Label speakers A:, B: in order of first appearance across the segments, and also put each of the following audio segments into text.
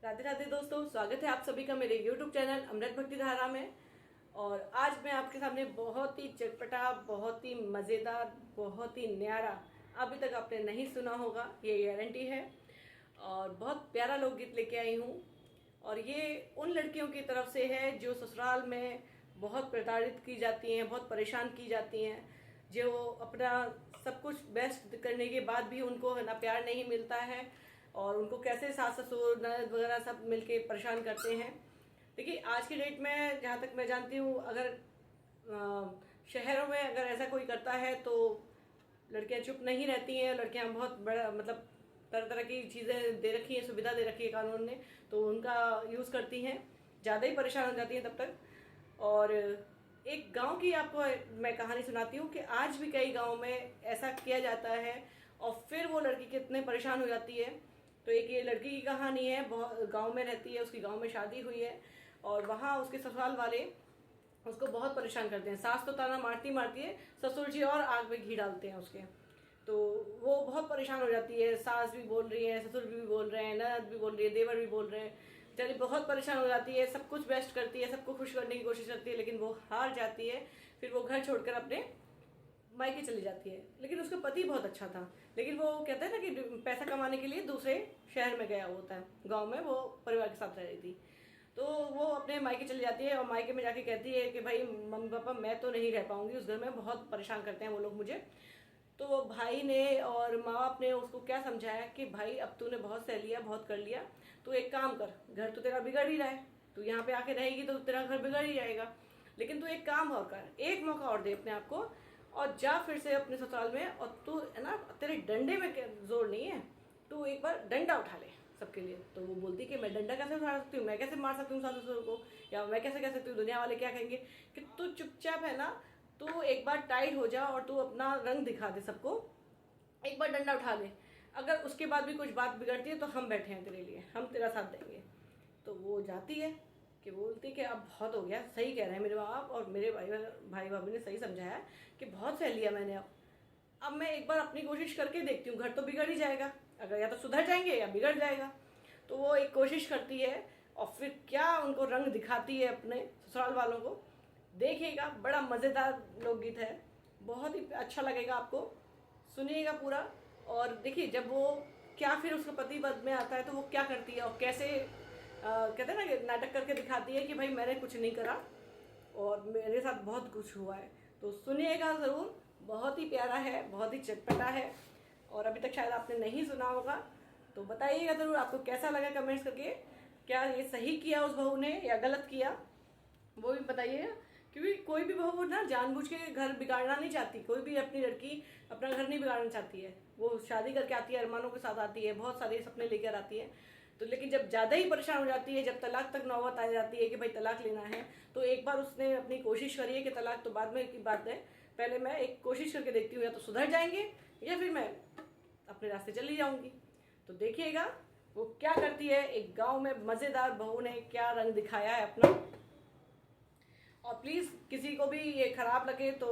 A: राधे राधे दोस्तों, स्वागत है आप सभी का मेरे YouTube चैनल अमृत भक्ति धारा में। और आज मैं आपके सामने बहुत ही चटपटा, बहुत ही मज़ेदार, बहुत ही न्यारा, अभी तक आपने नहीं सुना होगा, ये गारंटी है। और बहुत प्यारा लोकगीत लेके आई हूँ। और ये उन लड़कियों की तरफ से है जो ससुराल में बहुत प्रताड़ित की जाती हैं, बहुत परेशान की जाती हैं, जो अपना सब कुछ बेस्ट करने के बाद भी उनको है ना प्यार नहीं मिलता है, और उनको कैसे सास ससुर ननद वगैरह सब मिलके परेशान करते हैं। देखिए आज की डेट में जहाँ तक मैं जानती हूँ, अगर शहरों में अगर ऐसा कोई करता है तो लड़कियाँ चुप नहीं रहती हैं। लड़कियाँ बहुत बड़ा मतलब तरह तरह की चीज़ें दे रखी हैं, सुविधा दे रखी है कानून ने, तो उनका यूज़ करती हैं, ज़्यादा ही परेशान हो जाती हैं तब तक। और एक गांव की आपको मैं कहानी सुनाती हूँ कि आज भी कई गाँव में ऐसा किया जाता है और फिर वो लड़की कितने परेशान हो जाती है। तो एक ये लड़की की कहानी है, बहुत गांव में रहती है, उसकी गांव में शादी हुई है और वहाँ उसके ससुराल वाले उसको बहुत परेशान करते हैं। सास तो ताना मारती मारती है, ससुर जी और आग में घी डालते हैं उसके। तो वो बहुत परेशान हो जाती है, सास भी बोल रही है, ससुर भी बोल रहे हैं, ननद भी बोल रही है, देवर भी बोल रहे हैं, बेचारी बहुत परेशान हो जाती है। सब कुछ बेस्ट करती है, सबको खुश करने की कोशिश करती है, लेकिन वो हार जाती है। फिर वो घर छोड़कर अपने मायके चली जाती है। लेकिन उसका पति बहुत अच्छा था, लेकिन वो कहते हैं ना कि पैसा कमाने के लिए दूसरे शहर में गया होता है। गांव में वो परिवार के साथ रह रही थी, तो वो अपने मायके चली जाती है और मायके में जाके कहती है कि भाई मम्मी पापा मैं तो नहीं रह पाऊंगी उस घर में, बहुत परेशान करते हैं वो लोग मुझे। तो भाई ने और माँ बाप ने उसको क्या समझाया कि भाई अब तूने बहुत सह लिया, बहुत कर लिया, तू एक काम कर, घर तो तेरा बिगड़ ही रहा है, तू यहाँ पे आके रहेगी तो तेरा घर बिगड़ ही जाएगा, लेकिन तू एक काम और कर, एक मौका और दे अपने आप को और जा फिर से अपने ससुराल में। और तू है ना, तेरे डंडे में जोर नहीं है, तू एक बार डंडा उठा ले सबके लिए। तो वो बोलती कि मैं डंडा कैसे उठा सकती हूँ, मैं कैसे मार सकती हूँ सास ससुर को, या मैं कैसे कह सकती हूँ, दुनिया वाले क्या कहेंगे। कि तू चुपचाप है ना, तू एक बार टाइट हो जा और तू अपना रंग दिखा दे सबको, एक बार डंडा उठा ले, अगर उसके बाद भी कुछ बात बिगड़ती है तो हम बैठे हैं तेरे लिए, हम तेरा साथ देंगे। तो वो जाती है कि बोलती कि अब बहुत हो गया, सही कह रहे हैं मेरे माँ बाप और मेरे भाई भाभी ने सही समझाया कि बहुत सह लिया मैंने, अब मैं एक बार अपनी कोशिश करके देखती हूँ, घर तो बिगड़ ही जाएगा, अगर या तो सुधर जाएंगे या बिगड़ जाएगा। तो वो एक कोशिश करती है और फिर क्या उनको रंग दिखाती है अपने ससुराल वालों को, देखिएगा। बड़ा मज़ेदार लोकगीत है, बहुत ही अच्छा लगेगा आपको, सुनिएगा पूरा। और देखिए जब वो क्या फिर उसका पति पद में आता है तो वो क्या करती है और कैसे कहते हैं ना कि नाटक करके दिखाती है कि भाई मैंने कुछ नहीं करा और मेरे साथ बहुत कुछ हुआ है। तो सुनिएगा ज़रूर, बहुत ही प्यारा है, बहुत ही चटपटा है और अभी तक शायद आपने नहीं सुना होगा। तो बताइएगा ज़रूर आपको कैसा लगा कमेंट्स करके, क्या ये सही किया उस बहू ने या गलत किया, वो भी बताइएगा। क्योंकि कोई भी बहू ना जानबूझ के घर बिगाड़ना नहीं चाहती, कोई भी अपनी लड़की अपना घर नहीं बिगाड़ना चाहती है। वो शादी करके आती है, अरमानों के साथ आती है, बहुत सारे सपने लेकर आती है। तो लेकिन जब ज़्यादा ही परेशान हो जाती है, जब तलाक तक नौबत आ जाती है कि भाई तलाक लेना है, तो एक बार उसने अपनी कोशिश करी है कि तलाक तो बाद में की बात है, पहले मैं एक कोशिश करके देखती हूँ, या तो सुधर जाएंगे या फिर मैं अपने रास्ते चली जाऊँगी। तो देखिएगा वो क्या करती है। एक गाँव में मज़ेदार बहू ने क्या रंग दिखाया है अपना। और प्लीज़ किसी को भी ये ख़राब लगे तो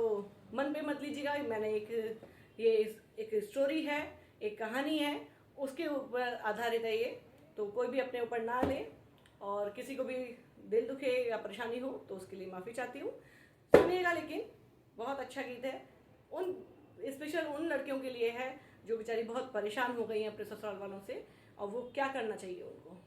A: मन पे मत लीजिएगा। मैंने एक स्टोरी है, एक कहानी है, उसके ऊपर आधारित है ये, तो कोई भी अपने ऊपर ना ले। और किसी को भी दिल दुखे या परेशानी हो तो उसके लिए माफ़ी चाहती हूँ, सुनिएगा। लेकिन बहुत अच्छा गीत है, उन स्पेशल उन लड़कियों के लिए है जो बेचारी बहुत परेशान हो गई हैं अपने ससुराल वालों से, और वो क्या करना चाहिए उनको।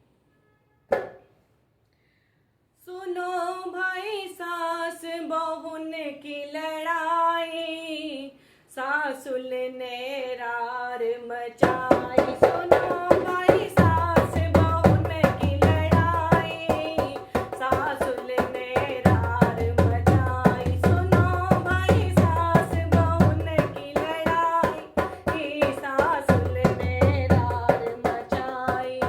A: सुनो भाई सास बहुन की लड़ाई, सासुल ने रार मचाई। सुनो भाई सास बहुन की लड़ाई, सासुल ने रार मचाई। सुनो भाई सास बहुन की लड़ाई, सासुल ने रार मचाई।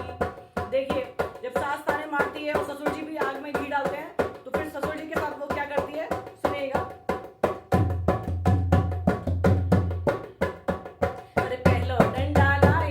A: देखिए जब सास ताने मारती है और ससुर जी भी आग में घी डालते हैं, तो फिर ससुर जी के साथ वो क्या करती है, सुनिएगा। अरे पहलो डंडा लाए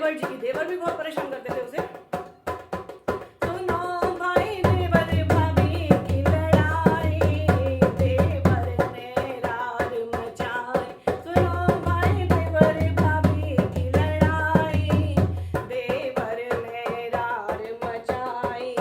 A: देवर जी की, देवर भी बहुत परेशान करते थे उसे। सुनो भाई देवर भाभी की लड़ाई, देवर ने रार मचाई। सुनो भाई देवर भाभी की लड़ाई, देवर ने रार मचाई।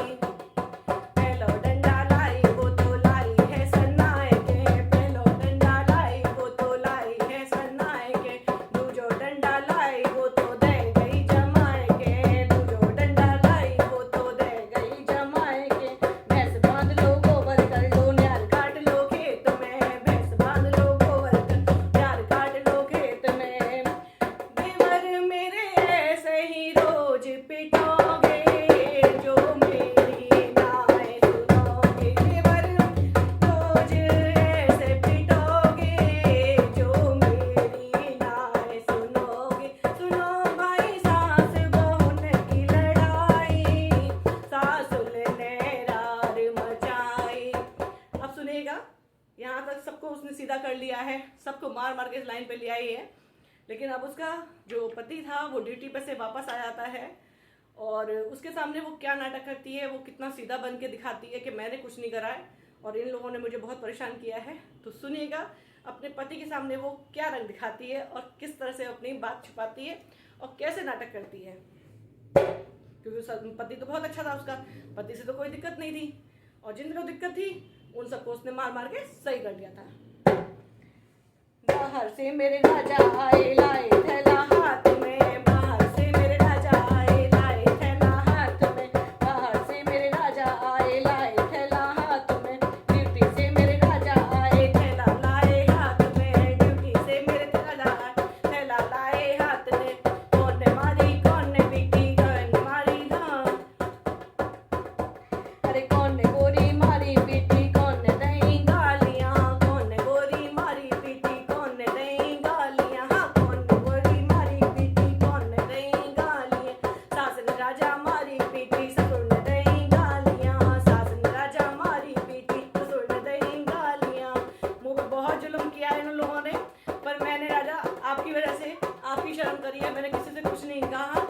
A: पहलो डंडा लाई वो तो लाई है सन्नाए के, पहलो डंडा लाई वो तो लाई है सन्नाए के, दूजो डंडा लाई वो तो दे गई जमाए के, दूजो डंडा लाई वो तो दे गई जमाए के। भैंस बांध लो गोबर कर लो न्यार काट लो खेत में, भैंस बांध लो गोबर कर न्यार काट लो खेत में। देवर मेरे ऐसे ही रोज पिटोगे, जो मेरी नाय सुनोगे। देवर रोज ऐसे पिटोगे, जो मेरी नाय सुनोगे। सुनो भाई सास बहन की लड़ाई, सासुल ने रार मचाई। अब सुनिएगा, यहाँ तक सबको उसने सीधा कर लिया है, सबको मार मार के इस लाइन पे ले आई है। लेकिन अब उसका जो पति था वो ड्यूटी पे से वापस आ जाता है और उसके सामने वो क्या नाटक करती है, वो कितना सीधा बन के दिखाती है कि मैंने कुछ नहीं करा है और इन लोगों ने मुझे बहुत परेशान किया है। तो सुनिएगा अपने पति के सामने वो क्या रंग दिखाती है और किस तरह से अपनी बात छुपाती है और कैसे नाटक करती है। क्योंकि पति तो बहुत अच्छा था, उसका पति से तो कोई दिक्कत नहीं थी और जिनको दिक्कत थी उन सबको उसने मार मार के सही कर दिया था। बाहर से मेरे राजा आए लाए थैला हाथ में, बाहर से मेरे राजा आए लाए थैला हाथ में, बाहर से मेरे राजा आए लाए थैला हाथ में, ड्यूटी से मेरे राजा आए थैला लाए हाथ में, ड्यूटी से मेरे राजा आए थैला लाए हाथ में। कौन ने मारी कौन ने पीटी कौन ने मारी ना, अरे कौन ने गोरी मारी पीटी कौन ने दई गालियां, कौन ने गोरी मारी पीटी कौन ने दई गालियां, हाँ कौन ने गोरी मारी पीटी कौन ने दई गालियां। सास ने राजा मारी पीटी ससुर ने दई गालियां, सास ने राजा मारी पीटी ससुर ने दई गालियां। मुझ पर बहुत जुल्म किया है इन लोगों ने, पर मैंने राजा आपकी वजह से आपकी शर्म करी है, मैंने किसी से कुछ नहीं कहा